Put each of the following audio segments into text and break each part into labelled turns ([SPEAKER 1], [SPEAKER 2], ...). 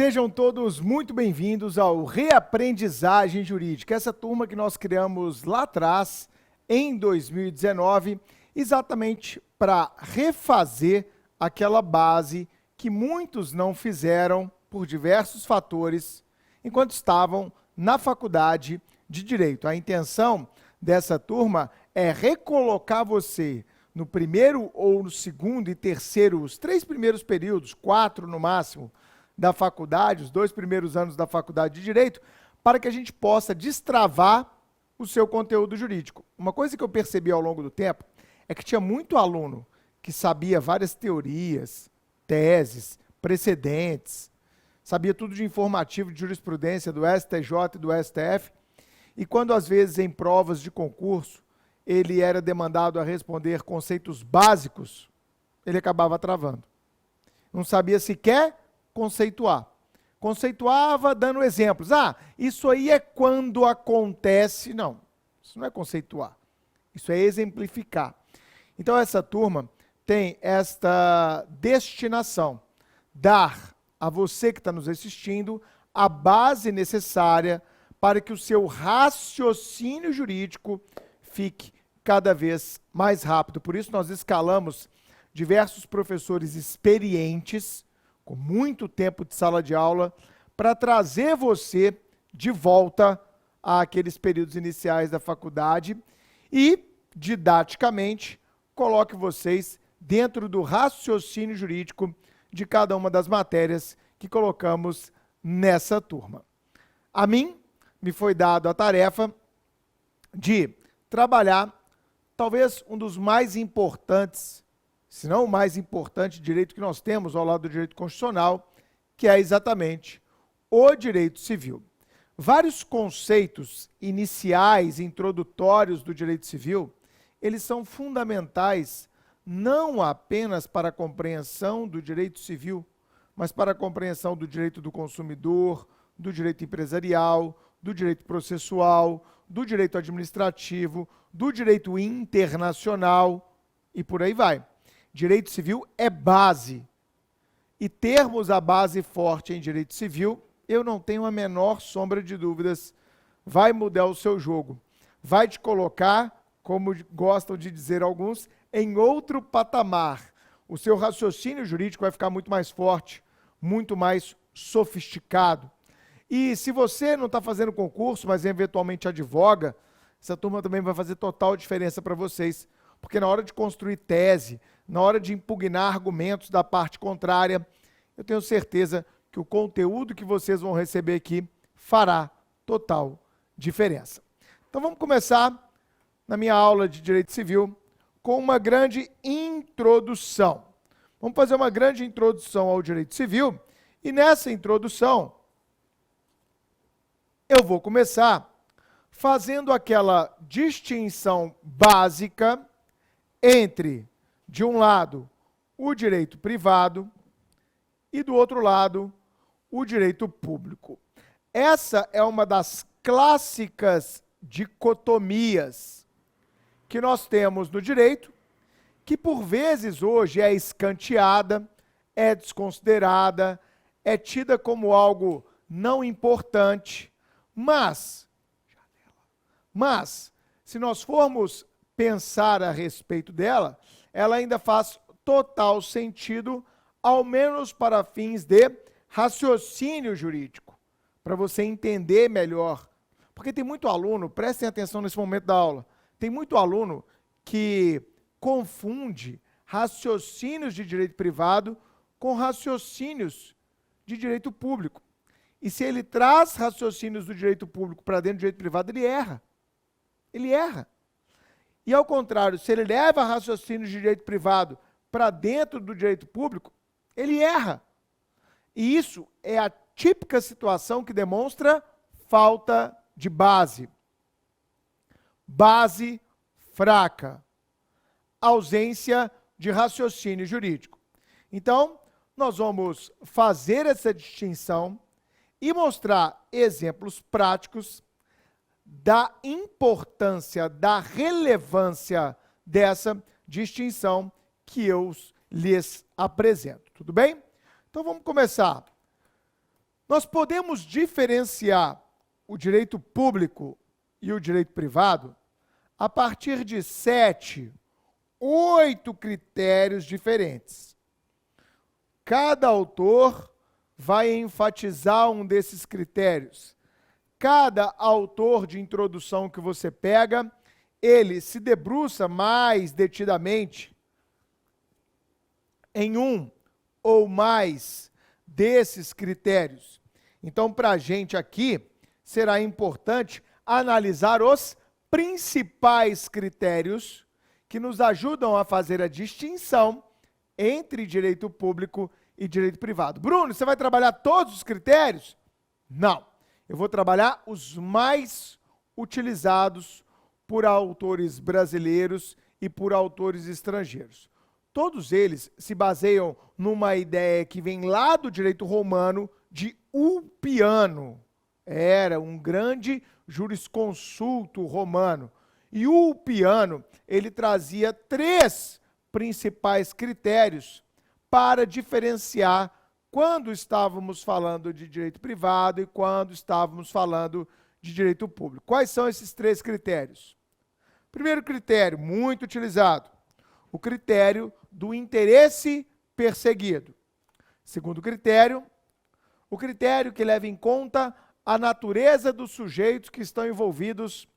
[SPEAKER 1] Sejam todos muito bem-vindos ao Reaprendizagem Jurídica, essa turma que nós criamos lá atrás, em 2019, exatamente para refazer aquela base que muitos não fizeram por diversos fatores enquanto estavam na faculdade de Direito. A intenção dessa turma é recolocar você no primeiro ou no segundo e terceiro, os 3 primeiros períodos, 4 no máximo, da faculdade, os 2 primeiros anos da faculdade de Direito, para que a gente possa destravar o seu conteúdo jurídico. Uma coisa que eu percebi ao longo do tempo é que tinha muito aluno que sabia várias teorias, teses, precedentes, sabia tudo de informativo de jurisprudência do STJ e do STF, e quando às vezes em provas de concurso ele era demandado a responder conceitos básicos, ele acabava travando. Não sabia sequer conceituar. Conceituava dando exemplos. Ah, isso aí é quando acontece. Não, isso não é conceituar. Isso é exemplificar. Então, essa turma tem esta destinação. Dar a você que está nos assistindo a base necessária para que o seu raciocínio jurídico fique cada vez mais rápido. Por isso, nós escalamos diversos professores experientes, com muito tempo de sala de aula, para trazer você de volta àqueles períodos iniciais da faculdade e, didaticamente, coloque vocês dentro do raciocínio jurídico de cada uma das matérias que colocamos nessa turma. A mim, me foi dado a tarefa de trabalhar talvez um dos mais importantes, se não o mais importante direito que nós temos ao lado do direito constitucional, que é exatamente o direito civil. Vários conceitos iniciais, introdutórios do direito civil, eles são fundamentais não apenas para a compreensão do direito civil, mas para a compreensão do direito do consumidor, do direito empresarial, do direito processual, do direito administrativo, do direito internacional e por aí vai. Direito civil é base. E termos a base forte em direito civil, eu não tenho a menor sombra de dúvidas, vai mudar o seu jogo. Vai te colocar, como gostam de dizer alguns, em outro patamar. O seu raciocínio jurídico vai ficar muito mais forte, muito mais sofisticado. E se você não está fazendo concurso, mas eventualmente advoga, essa turma também vai fazer total diferença para vocês. Porque na hora de construir tese, na hora de impugnar argumentos da parte contrária, eu tenho certeza que o conteúdo que vocês vão receber aqui fará total diferença. Então vamos começar na minha aula de Direito Civil com uma grande introdução. Vamos fazer uma grande introdução ao Direito Civil e nessa introdução eu vou começar fazendo aquela distinção básica entre, de um lado, o direito privado e, do outro lado, o direito público. Essa é uma das clássicas dicotomias que nós temos no direito, que por vezes hoje é escanteada, é desconsiderada, é tida como algo não importante, mas se nós formos pensar a respeito dela, ela ainda faz total sentido, ao menos para fins de raciocínio jurídico, para você entender melhor. Porque tem muito aluno, prestem atenção nesse momento da aula, tem muito aluno que confunde raciocínios de direito privado com raciocínios de direito público. E se ele traz raciocínios do direito público para dentro do direito privado, ele erra. Ele erra. E, ao contrário, se ele leva raciocínios de direito privado para dentro do direito público, ele erra. E isso é a típica situação que demonstra falta de base. Base fraca. Ausência de raciocínio jurídico. Então, nós vamos fazer essa distinção e mostrar exemplos práticos da importância, da relevância dessa distinção que eu lhes apresento. Tudo bem? Então vamos começar Nós podemos diferenciar o direito público e o direito privado a partir de 7, 8 critérios diferentes. Cada autor vai enfatizar um desses critérios. Cada autor de introdução que você pega, ele se debruça mais detidamente em um ou mais desses critérios. Então, para a gente aqui, será importante analisar os principais critérios que nos ajudam a fazer a distinção entre direito público e direito privado. Bruno, você vai trabalhar todos os critérios? Não. Eu vou trabalhar os mais utilizados por autores brasileiros e por autores estrangeiros. Todos eles se baseiam numa ideia que vem lá do direito romano de Ulpiano. Era um grande jurisconsulto romano. E Ulpiano, ele trazia 3 principais critérios para diferenciar quando estávamos falando de direito privado e quando estávamos falando de direito público. Quais são esses 3 critérios? Primeiro critério, muito utilizado, o critério do interesse perseguido. Segundo critério, o critério que leva em conta a natureza dos sujeitos que estão envolvidos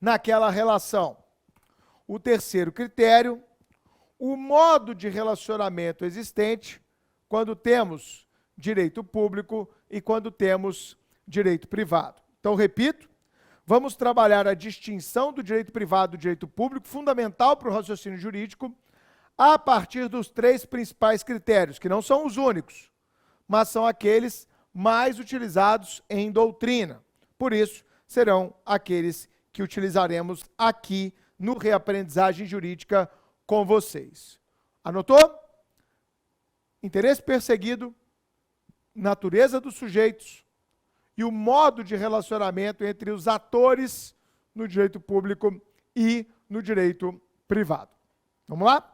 [SPEAKER 1] naquela relação. O terceiro critério, o modo de relacionamento existente quando temos direito público e quando temos direito privado. Então, repito, vamos trabalhar a distinção do direito privado e do direito público, fundamental para o raciocínio jurídico, a partir dos 3 principais critérios, que não são os únicos, mas são aqueles mais utilizados em doutrina. Por isso, serão aqueles que utilizaremos aqui no Reaprendizagem Jurídica com vocês. Anotou? Interesse perseguido, natureza dos sujeitos e o modo de relacionamento entre os atores no direito público e no direito privado. Vamos lá?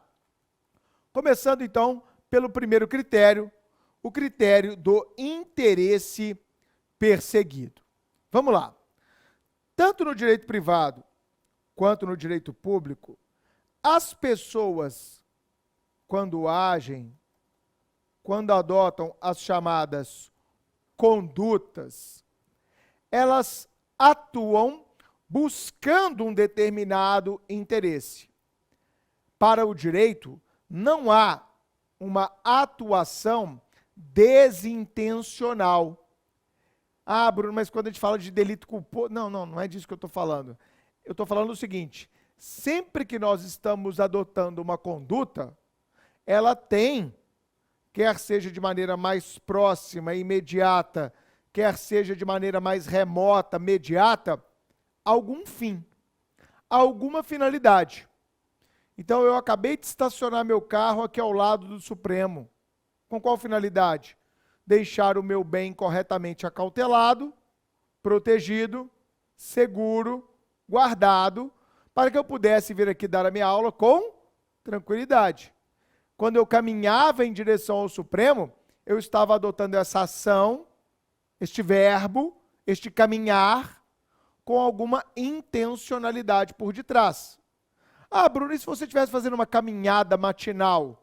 [SPEAKER 1] Começando, então, pelo primeiro critério, o critério do interesse perseguido. Vamos lá. Tanto no direito privado quanto no direito público, as pessoas, quando agem, quando adotam as chamadas condutas, elas atuam buscando um determinado interesse. Para o direito, não há uma atuação desintencional. Ah, Bruno, mas quando a gente fala de delito culposo... Não é disso que eu estou falando. Eu estou falando o seguinte, sempre que nós estamos adotando uma conduta, ela tem, quer seja de maneira mais próxima, imediata, quer seja de maneira mais remota, mediata, algum fim, alguma finalidade. Então, eu acabei de estacionar meu carro aqui ao lado do Supremo. Com qual finalidade? Deixar o meu bem corretamente acautelado, protegido, seguro, guardado, para que eu pudesse vir aqui dar a minha aula com tranquilidade. Quando eu caminhava em direção ao Supremo, eu estava adotando essa ação, este verbo, este caminhar, com alguma intencionalidade por detrás. Ah, Bruno, e se você estivesse fazendo uma caminhada matinal?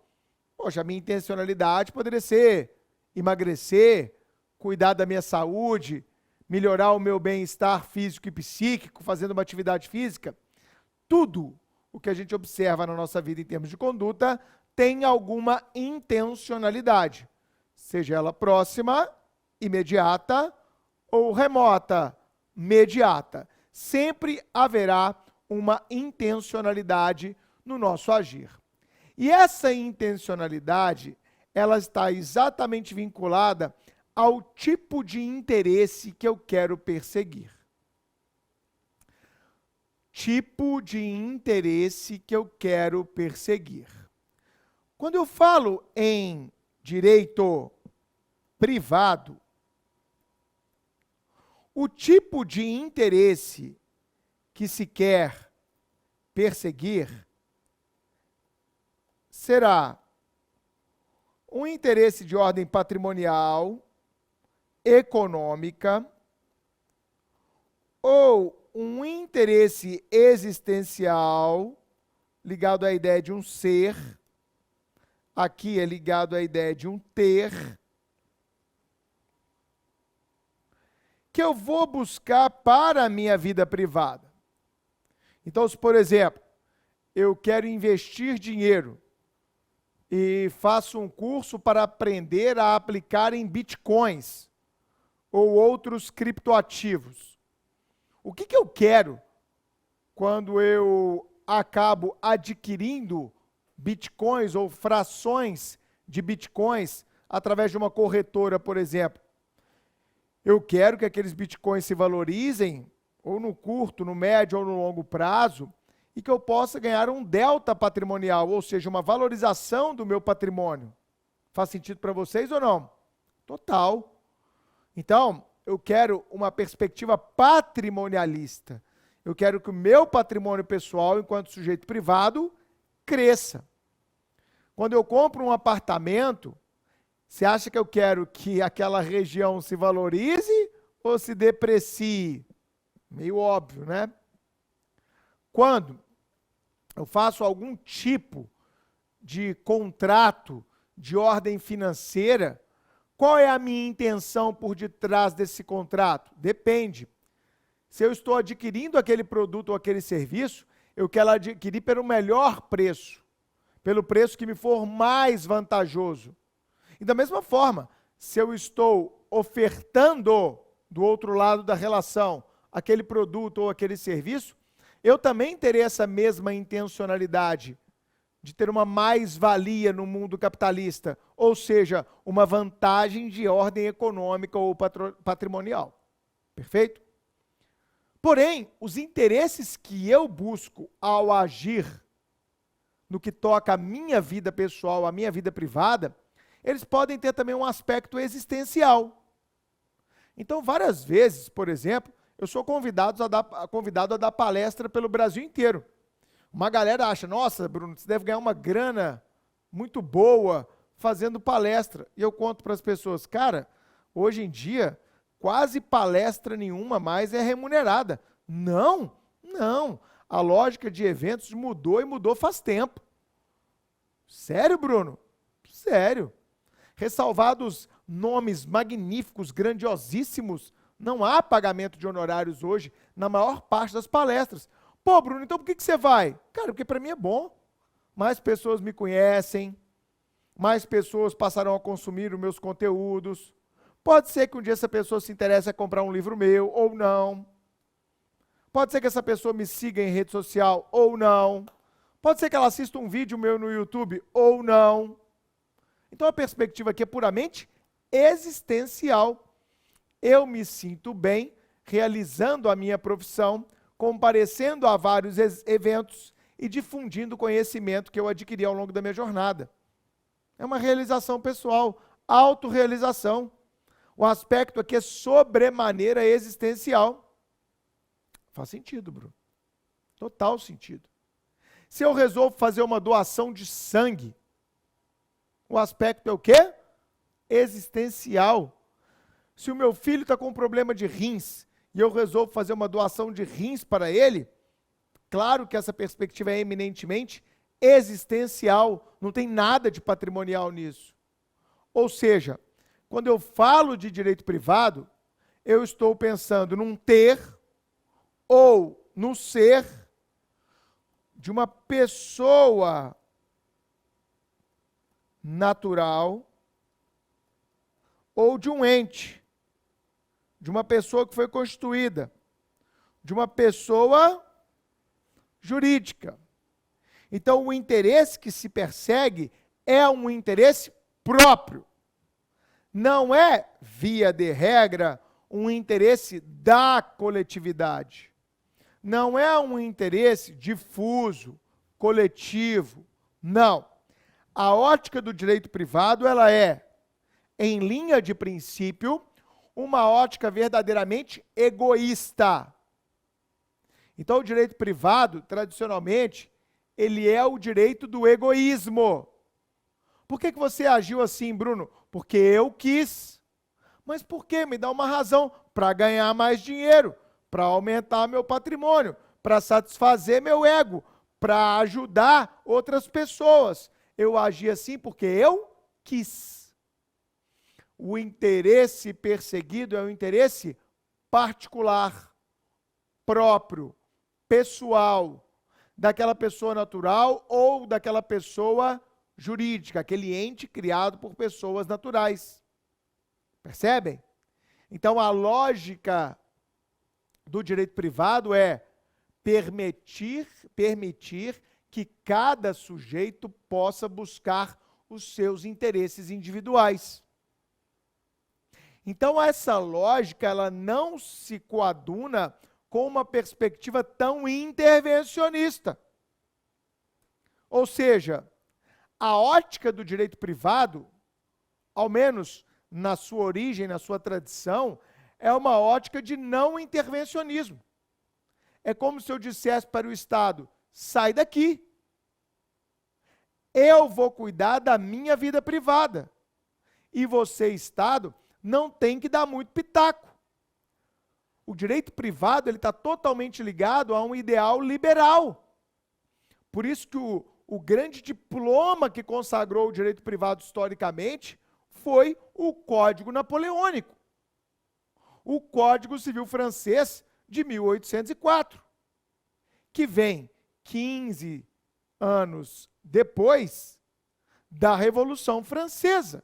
[SPEAKER 1] Poxa, a minha intencionalidade poderia ser emagrecer, cuidar da minha saúde, melhorar o meu bem-estar físico e psíquico, fazendo uma atividade física. Tudo o que a gente observa na nossa vida em termos de conduta tem alguma intencionalidade, seja ela próxima, imediata ou remota, mediata. Sempre haverá uma intencionalidade no nosso agir. E essa intencionalidade, ela está exatamente vinculada ao tipo de interesse que eu quero perseguir. Tipo de interesse que eu quero perseguir. Quando eu falo em direito privado, o tipo de interesse que se quer perseguir será um interesse de ordem patrimonial, econômica ou um interesse existencial ligado à ideia de um ser, aqui é ligado à ideia de um ter, que eu vou buscar para a minha vida privada. Então, se, por exemplo, eu quero investir dinheiro e faço um curso para aprender a aplicar em bitcoins ou outros criptoativos, o que eu quero quando eu acabo adquirindo bitcoins ou frações de bitcoins através de uma corretora, por exemplo? Eu quero que aqueles bitcoins se valorizem, ou no curto, no médio ou no longo prazo, e que eu possa ganhar um delta patrimonial, ou seja, uma valorização do meu patrimônio. Faz sentido para vocês ou não? Total. Então, eu quero uma perspectiva patrimonialista. Eu quero que o meu patrimônio pessoal, enquanto sujeito privado, cresça. Quando eu compro um apartamento, você acha que eu quero que aquela região se valorize ou se deprecie? Meio óbvio, né? Quando eu faço algum tipo de contrato de ordem financeira, qual é a minha intenção por detrás desse contrato? Depende. Se eu estou adquirindo aquele produto ou aquele serviço, eu quero adquirir pelo melhor preço, pelo preço que me for mais vantajoso. E da mesma forma, se eu estou ofertando do outro lado da relação aquele produto ou aquele serviço, eu também terei essa mesma intencionalidade de ter uma mais-valia no mundo capitalista, ou seja, uma vantagem de ordem econômica ou patrimonial. Perfeito? Porém, os interesses que eu busco ao agir no que toca à minha vida pessoal, à minha vida privada, eles podem ter também um aspecto existencial. Então, várias vezes, por exemplo, eu sou convidado a dar palestra pelo Brasil inteiro. Uma galera acha, nossa, Bruno, você deve ganhar uma grana muito boa fazendo palestra. E eu conto para as pessoas, cara, hoje em dia, quase palestra nenhuma mais é remunerada. Não, não. A lógica de eventos mudou e mudou faz tempo. Sério, Bruno? Sério. Ressalvados nomes magníficos, grandiosíssimos, não há pagamento de honorários hoje na maior parte das palestras. Pô, Bruno, então por que você vai? Cara, porque para mim é bom. Mais pessoas me conhecem, mais pessoas passarão a consumir os meus conteúdos. Pode ser que um dia essa pessoa se interesse a comprar um livro meu, ou não. Pode ser que essa pessoa me siga em rede social, ou não. Pode ser que ela assista um vídeo meu no YouTube, ou não. Então a perspectiva aqui é puramente existencial. Eu me sinto bem realizando a minha profissão, comparecendo a vários eventos e difundindo o conhecimento que eu adquiri ao longo da minha jornada. É uma realização pessoal, autorrealização. O aspecto aqui é sobremaneira existencial. Faz sentido, Bruno. Total sentido. Se eu resolvo fazer uma doação de sangue, o aspecto é o quê? Existencial. Se o meu filho está com um problema de rins e eu resolvo fazer uma doação de rins para ele, claro que essa perspectiva é eminentemente existencial, não tem nada de patrimonial nisso. Ou seja, quando eu falo de direito privado, eu estou pensando num ter ou no ser de uma pessoa natural ou de um ente, de uma pessoa que foi constituída, de uma pessoa jurídica. Então, o interesse que se persegue é um interesse próprio. Não é, via de regra, um interesse da coletividade. Não é um interesse difuso, coletivo. Não. A ótica do direito privado, ela é, em linha de princípio, uma ótica verdadeiramente egoísta. Então, o direito privado, tradicionalmente, ele é o direito do egoísmo. Por que você agiu assim, Bruno? Porque eu quis. Mas por quê? Me dá uma razão. Para ganhar mais dinheiro, para aumentar meu patrimônio, para satisfazer meu ego, para ajudar outras pessoas. Eu agi assim porque eu quis. O interesse perseguido é o interesse particular, próprio, pessoal, daquela pessoa natural ou daquela pessoa jurídica, aquele ente criado por pessoas naturais. Percebem? Então, a lógica do direito privado é permitir que cada sujeito possa buscar os seus interesses individuais. Então, essa lógica, ela não se coaduna com uma perspectiva tão intervencionista. Ou seja, a ótica do direito privado, ao menos na sua origem, na sua tradição, é uma ótica de não intervencionismo. É como se eu dissesse para o Estado, sai daqui. Eu vou cuidar da minha vida privada. E você, Estado, não tem que dar muito pitaco. O direito privado ele está totalmente ligado a um ideal liberal. Por isso que o grande diploma que consagrou o direito privado historicamente foi o Código Napoleônico. O Código Civil Francês de 1804, que vem 15 anos depois da Revolução Francesa,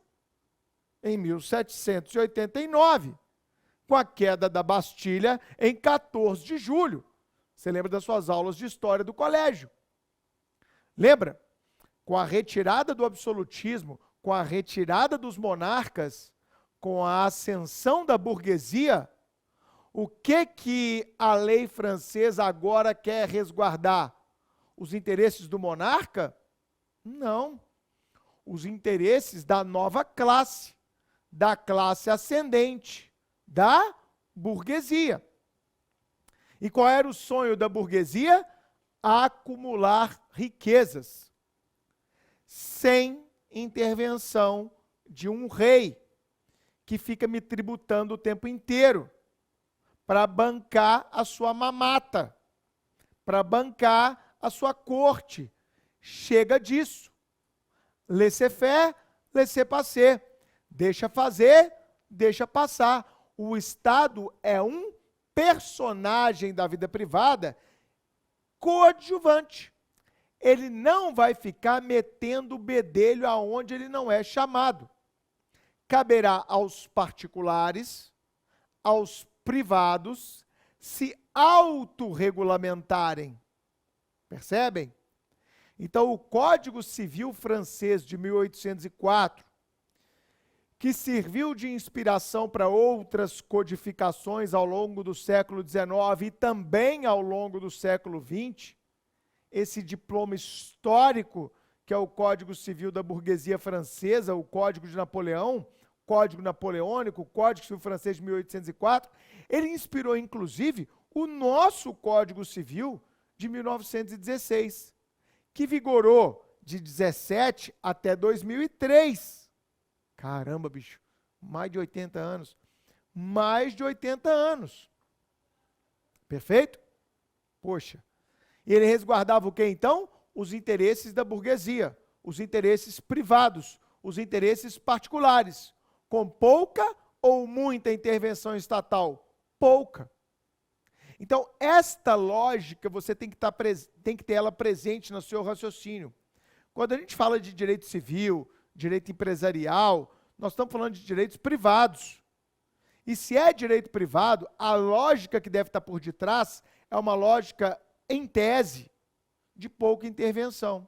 [SPEAKER 1] em 1789, com a queda da Bastilha em 14 de julho. Você lembra das suas aulas de história do colégio? Lembra? Com a retirada do absolutismo, com a retirada dos monarcas, com a ascensão da burguesia, o que a lei francesa agora quer resguardar? Os interesses do monarca? Não. Os interesses da nova classe, da classe ascendente, da burguesia. E qual era o sonho da burguesia? Acumular riquezas, sem intervenção de um rei, que fica me tributando o tempo inteiro, para bancar a sua mamata, para bancar a sua corte. Chega disso. Laissez-faire, laissez-passer. Deixa fazer, deixa passar. O Estado é um personagem da vida privada coadjuvante. Ele não vai ficar metendo o bedelho aonde ele não é chamado. Caberá aos particulares, aos privados, se autorregulamentarem. Percebem? Então, o Código Civil francês de 1804, que serviu de inspiração para outras codificações ao longo do século XIX e também ao longo do século XX, esse diploma histórico, que é o Código Civil da Burguesia Francesa, o Código de Napoleão, Código Napoleônico, o Código Civil Francês de 1804, ele inspirou, inclusive, o nosso Código Civil de 1916, que vigorou de 17 até 2003. Caramba, bicho, mais de 80 anos. Mais de 80 anos. Perfeito? Poxa. E ele resguardava o quê, então? Os interesses da burguesia, os interesses privados, os interesses particulares, com pouca ou muita intervenção estatal? Pouca. Então, esta lógica você tem que ter ela presente no seu raciocínio. Quando a gente fala de direito civil, direito empresarial, nós estamos falando de direitos privados. E se é direito privado, a lógica que deve estar por detrás é uma lógica, em tese, de pouca intervenção.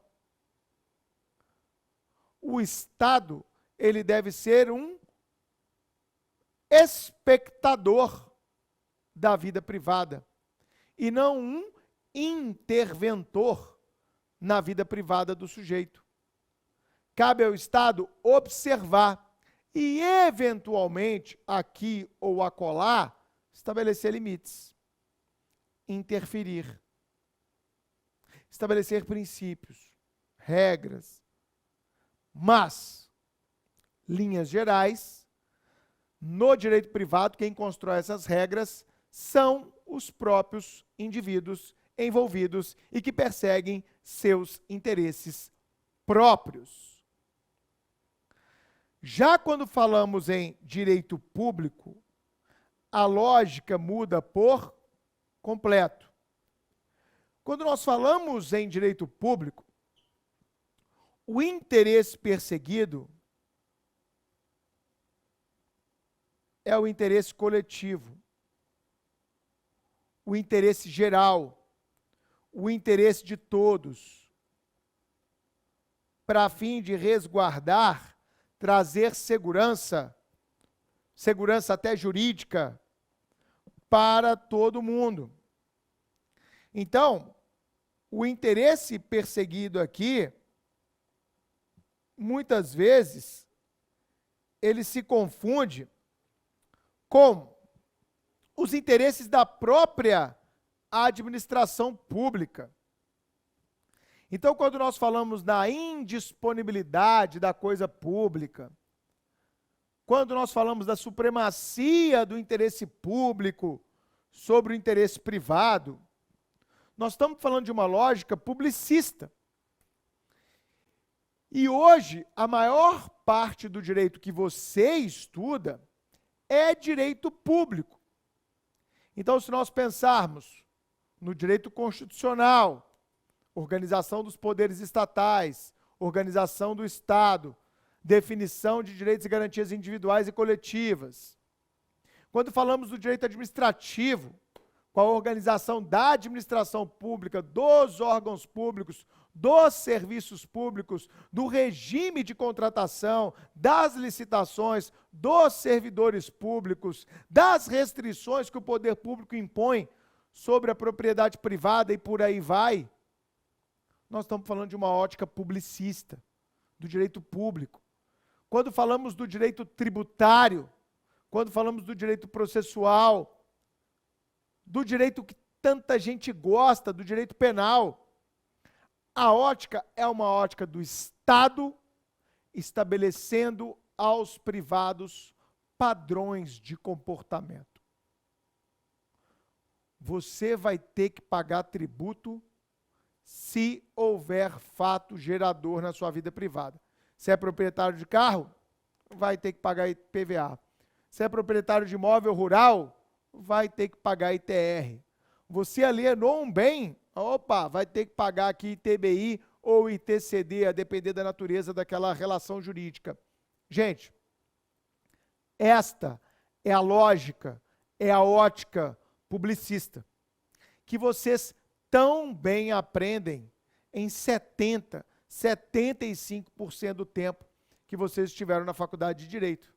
[SPEAKER 1] O Estado, ele deve ser um espectador da vida privada e não um interventor na vida privada do sujeito. Cabe ao Estado observar e, eventualmente, aqui ou acolá, estabelecer limites, interferir, estabelecer princípios, regras, mas, linhas gerais, No direito privado, quem constrói essas regras são os próprios indivíduos envolvidos e que perseguem seus interesses próprios. Já quando falamos em direito público, a lógica muda por completo. Quando nós falamos em direito público, o interesse perseguido é o interesse coletivo, o interesse geral, o interesse de todos, para fim de resguardar, trazer segurança até jurídica, para todo mundo. Então, o interesse perseguido aqui, muitas vezes, ele se confunde com os interesses da própria administração pública. Então, quando nós falamos da indisponibilidade da coisa pública, quando nós falamos da supremacia do interesse público sobre o interesse privado, nós estamos falando de uma lógica publicista. E hoje, a maior parte do direito que você estuda é direito público. Então, se nós pensarmos no direito constitucional, organização dos poderes estatais, organização do Estado, definição de direitos e garantias individuais e coletivas. Quando falamos do direito administrativo, com a organização da administração pública, dos órgãos públicos, dos serviços públicos, do regime de contratação, das licitações, dos servidores públicos, das restrições que o poder público impõe sobre a propriedade privada e por aí vai, nós estamos falando de uma ótica publicista, do direito público. Quando falamos do direito tributário, quando falamos do direito processual, do direito que tanta gente gosta, do direito penal, a ótica é uma ótica do Estado estabelecendo aos privados padrões de comportamento. Você vai ter que pagar tributo se houver fato gerador na sua vida privada. Se é proprietário de carro, vai ter que pagar IPVA. Se é proprietário de imóvel rural, vai ter que pagar ITR. Você alienou um bem, vai ter que pagar aqui ITBI ou ITCD, a depender da natureza daquela relação jurídica. Gente, esta é a lógica, é a ótica publicista, que vocês tão bem aprendem em 75% do tempo que vocês estiveram na faculdade de Direito.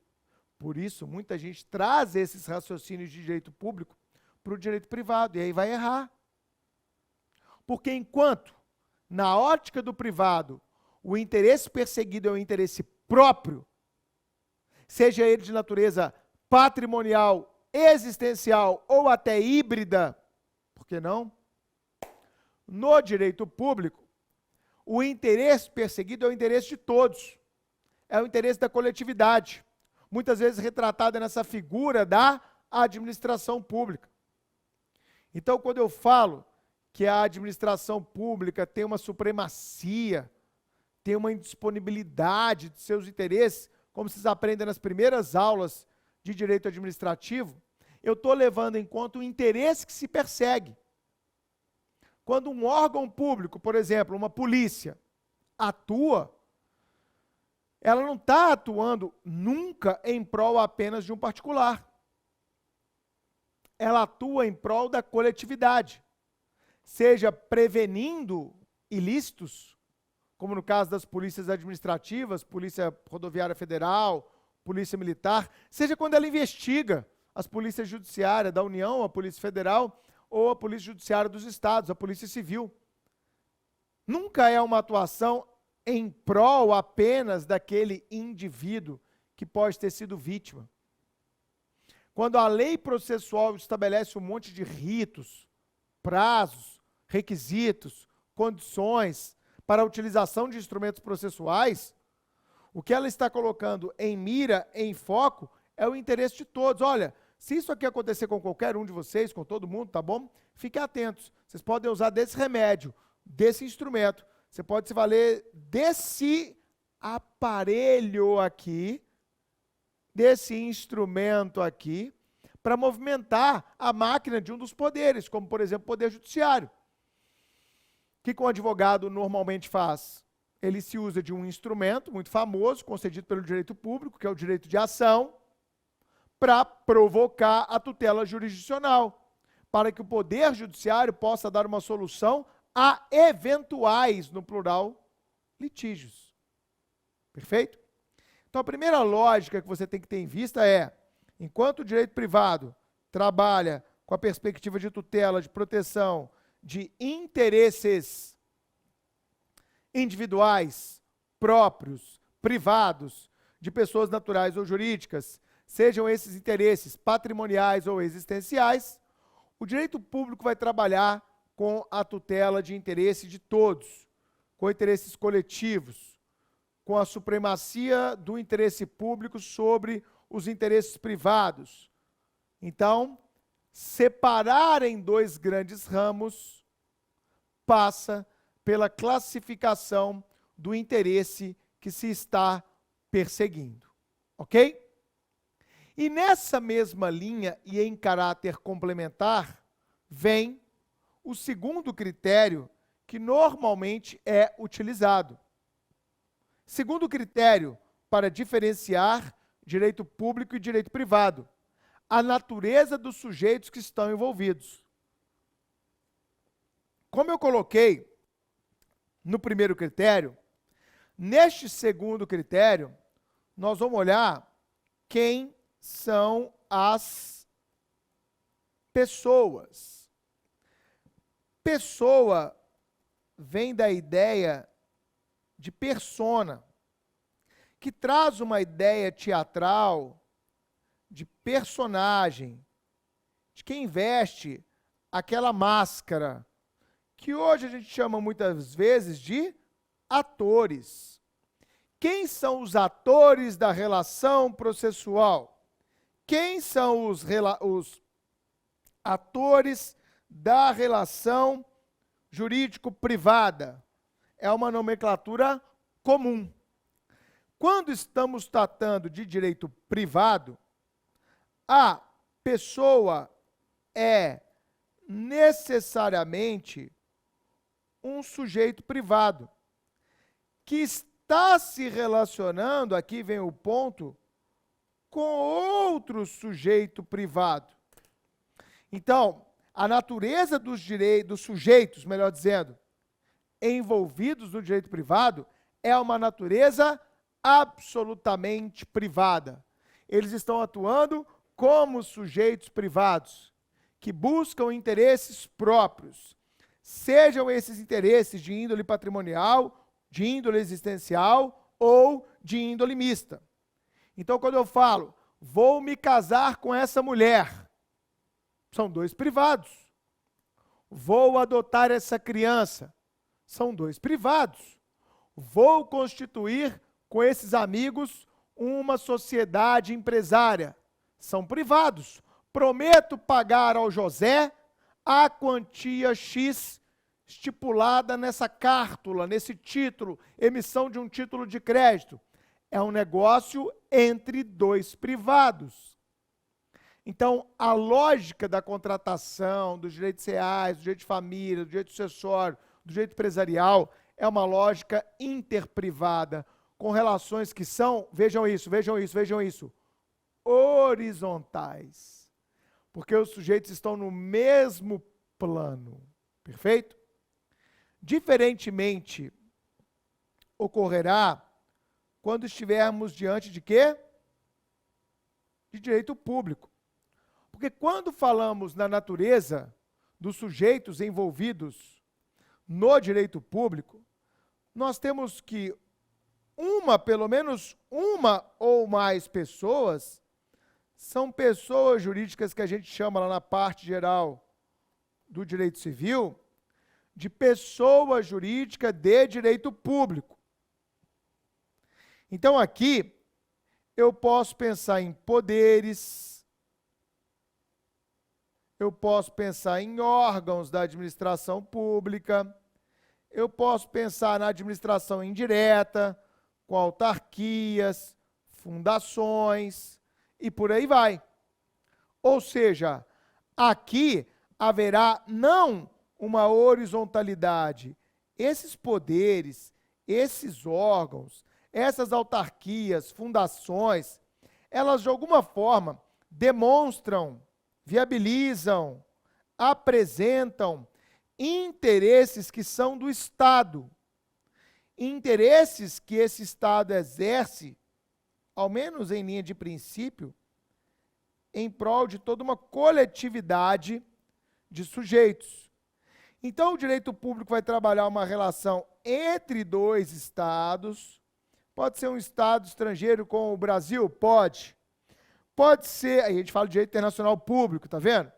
[SPEAKER 1] Por isso, muita gente traz esses raciocínios de direito público para o direito privado, e aí vai errar. Porque enquanto, na ótica do privado, o interesse perseguido é o interesse próprio, seja ele de natureza patrimonial, existencial ou até híbrida, por que não? No direito público, o interesse perseguido é o interesse de todos, é o interesse da coletividade, muitas vezes retratada nessa figura da administração pública. Então, quando eu falo que a administração pública tem uma supremacia, tem uma indisponibilidade de seus interesses, como vocês aprendem nas primeiras aulas de direito administrativo, eu estou levando em conta o interesse que se persegue. Quando um órgão público, por exemplo, uma polícia, atua, ela não está atuando nunca em prol apenas de um particular. Ela atua em prol da coletividade, seja prevenindo ilícitos, como no caso das polícias administrativas, Polícia Rodoviária Federal, Polícia Militar, seja quando ela investiga as polícias judiciárias da União, a Polícia Federal, ou a Polícia Judiciária dos Estados, a Polícia Civil. Nunca é uma atuação em prol apenas daquele indivíduo que pode ter sido vítima. Quando a lei processual estabelece um monte de ritos, prazos, requisitos, condições para a utilização de instrumentos processuais, o que ela está colocando em mira, em foco, é o interesse de todos. Olha, se isso aqui acontecer com qualquer um de vocês, com todo mundo, tá bom? Fiquem atentos. Vocês podem usar desse remédio, desse instrumento. Você pode se valer desse aparelho aqui, desse instrumento aqui, para movimentar a máquina de um dos poderes, como, por exemplo, o Poder Judiciário. O que um advogado normalmente faz? Ele se usa de um instrumento muito famoso, concedido pelo direito público, que é o direito de ação, para provocar a tutela jurisdicional, para que o Poder Judiciário possa dar uma solução a eventuais, no plural, litígios. Perfeito? Então, a primeira lógica que você tem que ter em vista é, enquanto o direito privado trabalha com a perspectiva de tutela, de proteção, de interesses individuais, próprios, privados, de pessoas naturais ou jurídicas, sejam esses interesses patrimoniais ou existenciais, o direito público vai trabalhar com a tutela de interesse de todos, com interesses coletivos, com a supremacia do interesse público sobre os interesses privados. Então, separar em dois grandes ramos passa pela classificação do interesse que se está perseguindo. Ok? E nessa mesma linha, e em caráter complementar, vem o segundo critério que normalmente é utilizado. Segundo critério para diferenciar direito público e direito privado, a natureza dos sujeitos que estão envolvidos. Como eu coloquei no primeiro critério, neste segundo critério, nós vamos olhar quem são as pessoas. Pessoa vem da ideia de persona, que traz uma ideia teatral de personagem, de quem veste aquela máscara, que hoje a gente chama muitas vezes de atores. Quem são os atores da relação processual? Quem são os atores da relação jurídico-privada? É uma nomenclatura comum. Quando estamos tratando de direito privado, a pessoa é necessariamente um sujeito privado, que está se relacionando, aqui vem o ponto, com outro sujeito privado. Então, a natureza dos sujeitos, melhor dizendo, envolvidos no direito privado, é uma natureza absolutamente privada. Eles estão atuando como sujeitos privados, que buscam interesses próprios, sejam esses interesses de índole patrimonial, de índole existencial ou de índole mista. Então, quando eu falo, vou me casar com essa mulher, são dois privados. Vou adotar essa criança, são dois privados. Vou constituir com esses amigos uma sociedade empresária, são privados. Prometo pagar ao José a quantia X estipulada nessa cártula, nesse título, emissão de um título de crédito. É um negócio entre dois privados. Então, a lógica da contratação, dos direitos reais, do direito de família, do direito sucessório, do direito empresarial, é uma lógica interprivada, com relações que são, vejam isso, horizontais. Porque os sujeitos estão no mesmo plano. Perfeito? Diferentemente, ocorrerá quando estivermos diante de quê? De direito público. Porque quando falamos na natureza dos sujeitos envolvidos no direito público, nós temos que pelo menos uma ou mais pessoas são pessoas jurídicas que a gente chama lá na parte geral do direito civil de pessoa jurídica de direito público. Então aqui eu posso pensar em poderes, eu posso pensar em órgãos da administração pública, eu posso pensar na administração indireta, com autarquias, fundações e por aí vai. Ou seja, aqui haverá não uma horizontalidade. Esses poderes, esses órgãos, essas autarquias, fundações, elas de alguma forma demonstram, viabilizam, apresentam interesses que são do Estado. Interesses que esse Estado exerce, ao menos em linha de princípio, em prol de toda uma coletividade de sujeitos. Então, o direito público vai trabalhar uma relação entre dois Estados. Pode ser um Estado estrangeiro com o Brasil? Pode. Pode ser, aí a gente fala de direito internacional público, tá vendo?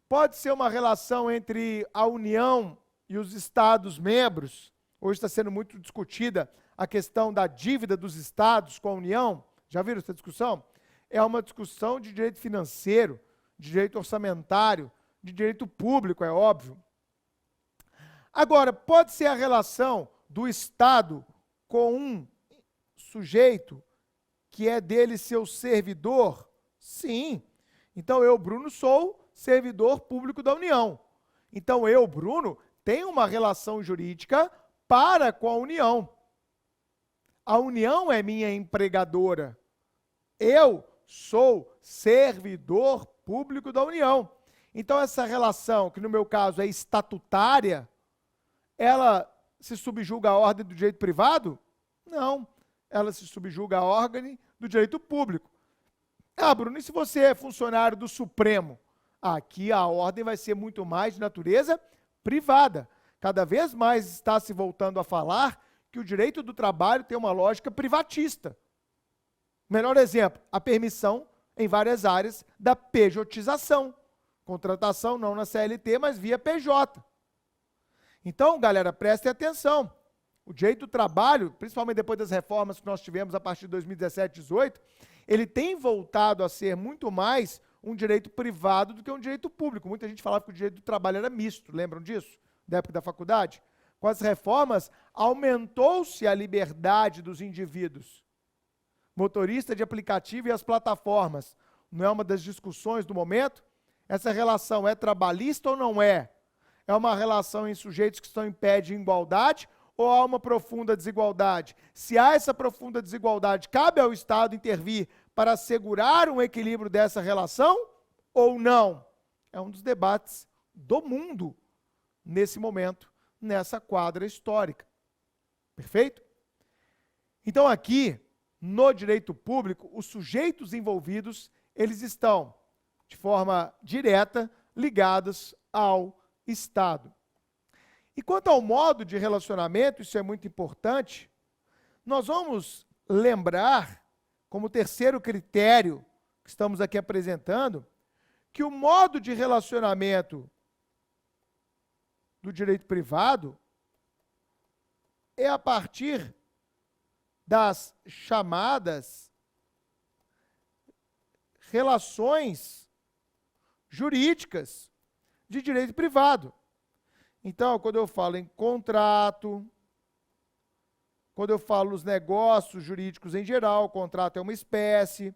[SPEAKER 1] Pode ser uma relação entre a União e os Estados-membros. Hoje está sendo muito discutida a questão da dívida dos Estados com a União. Já viram essa discussão? É uma discussão de direito financeiro, de direito orçamentário, de direito público, é óbvio. Agora, pode ser a relação do Estado com um sujeito que é dele seu servidor? Sim. Então, eu, Bruno, sou servidor público da União. Então, eu, Bruno, tenho uma relação jurídica para com a União. A União é minha empregadora. Eu sou servidor público da União. Então, essa relação, que no meu caso é estatutária, ela se subjuga à ordem do direito privado? Não. Ela se subjuga à ordem do direito público. Ah, Bruno, e se você é funcionário do Supremo? Aqui a ordem vai ser muito mais de natureza privada. Cada vez mais está se voltando a falar que o direito do trabalho tem uma lógica privatista. Melhor exemplo, a permissão em várias áreas da pejotização. Contratação não na CLT, mas via PJ. Então, galera, prestem atenção. O direito do trabalho, principalmente depois das reformas que nós tivemos a partir de 2017, 2018, ele tem voltado a ser muito mais um direito privado do que um direito público. Muita gente falava que o direito do trabalho era misto, lembram disso? Da época da faculdade? Com as reformas, aumentou-se a liberdade dos indivíduos. Motorista de aplicativo e as plataformas. Não é uma das discussões do momento? Essa relação é trabalhista ou não é? É uma relação em sujeitos que estão em pé de igualdade ou há uma profunda desigualdade? Se há essa profunda desigualdade, cabe ao Estado intervir para assegurar um equilíbrio dessa relação ou não? É um dos debates do mundo nesse momento, nessa quadra histórica. Perfeito? Então aqui, no direito público, os sujeitos envolvidos, eles estão, de forma direta, ligados ao Estado. E quanto ao modo de relacionamento, isso é muito importante, nós vamos lembrar, como terceiro critério que estamos aqui apresentando, que o modo de relacionamento do direito privado é a partir das chamadas relações jurídicas de direito privado. Então, quando eu falo em contrato, quando eu falo nos negócios jurídicos em geral, o contrato é uma espécie.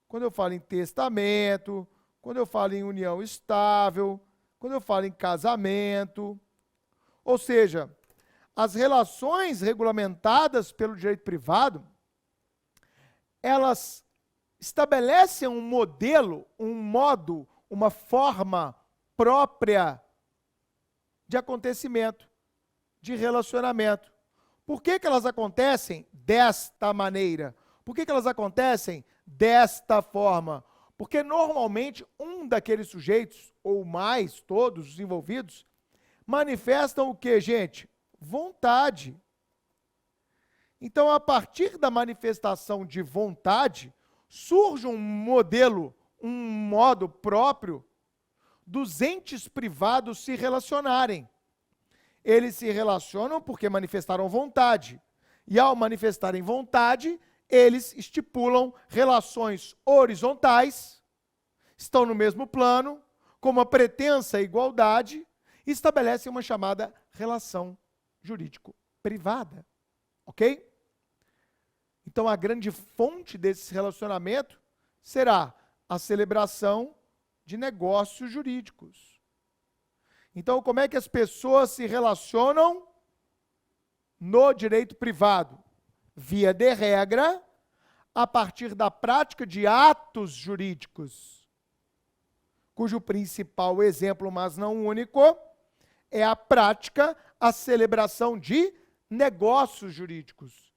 [SPEAKER 1] Quando eu falo em testamento, quando eu falo em união estável, quando eu falo em casamento. Ou seja, as relações regulamentadas pelo direito privado, elas estabelecem um modelo, um modo, uma forma própria de acontecimento, de relacionamento. Por que elas acontecem desta maneira? Por que elas acontecem desta forma? Porque normalmente um daqueles sujeitos, ou mais, todos os envolvidos, manifestam o que, gente? Vontade. Então, a partir da manifestação de vontade, surge um modelo, um modo próprio dos entes privados se relacionarem. Eles se relacionam porque manifestaram vontade. E ao manifestarem vontade, eles estipulam relações horizontais, estão no mesmo plano, com uma pretensa igualdade, e estabelecem uma chamada relação jurídico-privada. Ok? Então, a grande fonte desse relacionamento será a celebração de negócios jurídicos. Então, como é que as pessoas se relacionam no direito privado? Via de regra, a partir da prática de atos jurídicos, cujo principal exemplo, mas não único, é a prática, a celebração de negócios jurídicos.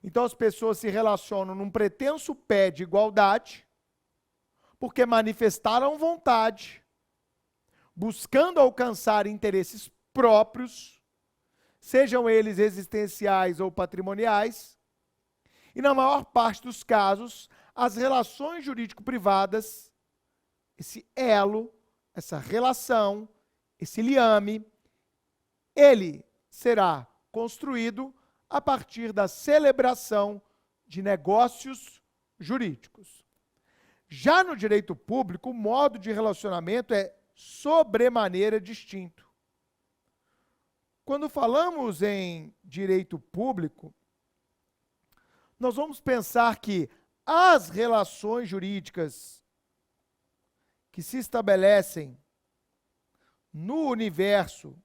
[SPEAKER 1] Então, as pessoas se relacionam num pretenso pé de igualdade, porque manifestaram vontade, buscando alcançar interesses próprios, sejam eles existenciais ou patrimoniais, e na maior parte dos casos, as relações jurídico-privadas, esse elo, essa relação, esse liame, ele será construído a partir da celebração de negócios jurídicos. Já no direito público, o modo de relacionamento é sobremaneira distinto. Quando falamos em direito público, nós vamos pensar que as relações jurídicas que se estabelecem no universo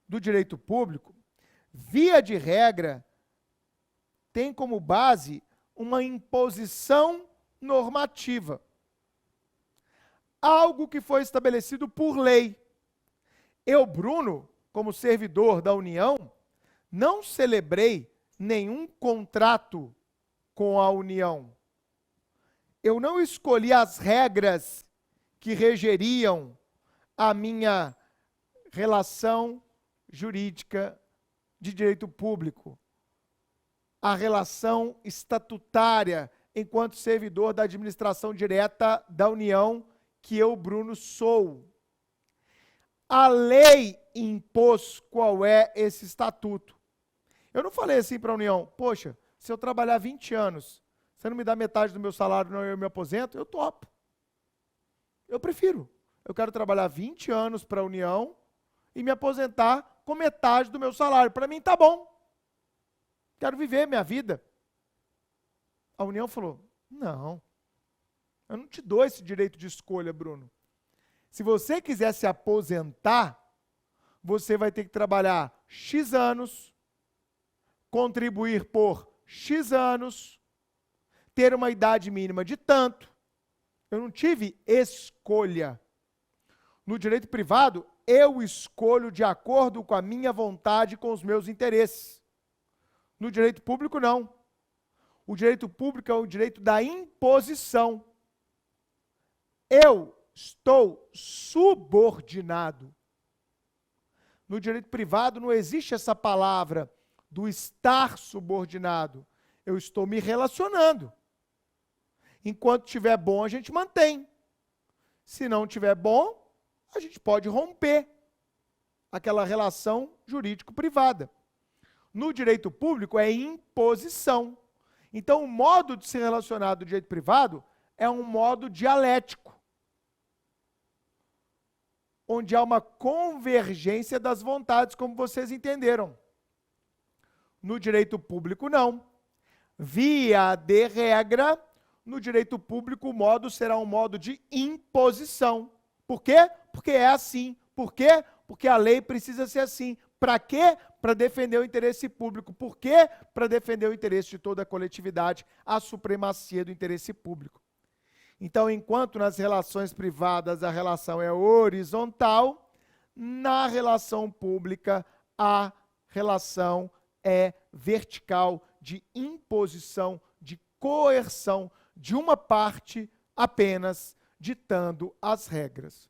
[SPEAKER 1] do direito público, via de regra, tem como base uma imposição normativa. Algo que foi estabelecido por lei. Eu, Bruno, como servidor da União, não celebrei nenhum contrato com a União. Eu não escolhi as regras que regeriam a minha relação jurídica de direito público, a relação estatutária enquanto servidor da administração direta da União, que eu, Bruno, sou. A lei impôs qual é esse estatuto. Eu não falei assim para a União, poxa, se eu trabalhar 20 anos, você não me dá metade do meu salário, não, eu me aposento, eu topo. Eu prefiro. Eu quero trabalhar 20 anos para a União e me aposentar com metade do meu salário. Para mim tá bom. Quero viver minha vida. A União falou, não, eu não te dou esse direito de escolha, Bruno. Se você quiser se aposentar, você vai ter que trabalhar X anos, contribuir por X anos, ter uma idade mínima de tanto. Eu não tive escolha. No direito privado, eu escolho de acordo com a minha vontade, com os meus interesses. No direito público, não. O direito público é o direito da imposição. Eu estou subordinado. No direito privado não existe essa palavra do estar subordinado. Eu estou me relacionando. Enquanto estiver bom, a gente mantém. Se não estiver bom, a gente pode romper aquela relação jurídico-privada. No direito público é imposição. Então, o modo de se relacionar do direito privado é um modo dialético, onde há uma convergência das vontades, como vocês entenderam. No direito público, não. Via de regra, no direito público, o modo será um modo de imposição. Por quê? Porque é assim. Por quê? Porque a lei precisa ser assim. Para quê? Para defender o interesse público. Por quê? Para defender o interesse de toda a coletividade, a supremacia do interesse público. Então, enquanto nas relações privadas a relação é horizontal, na relação pública a relação é vertical, de imposição, de coerção de uma parte apenas ditando as regras.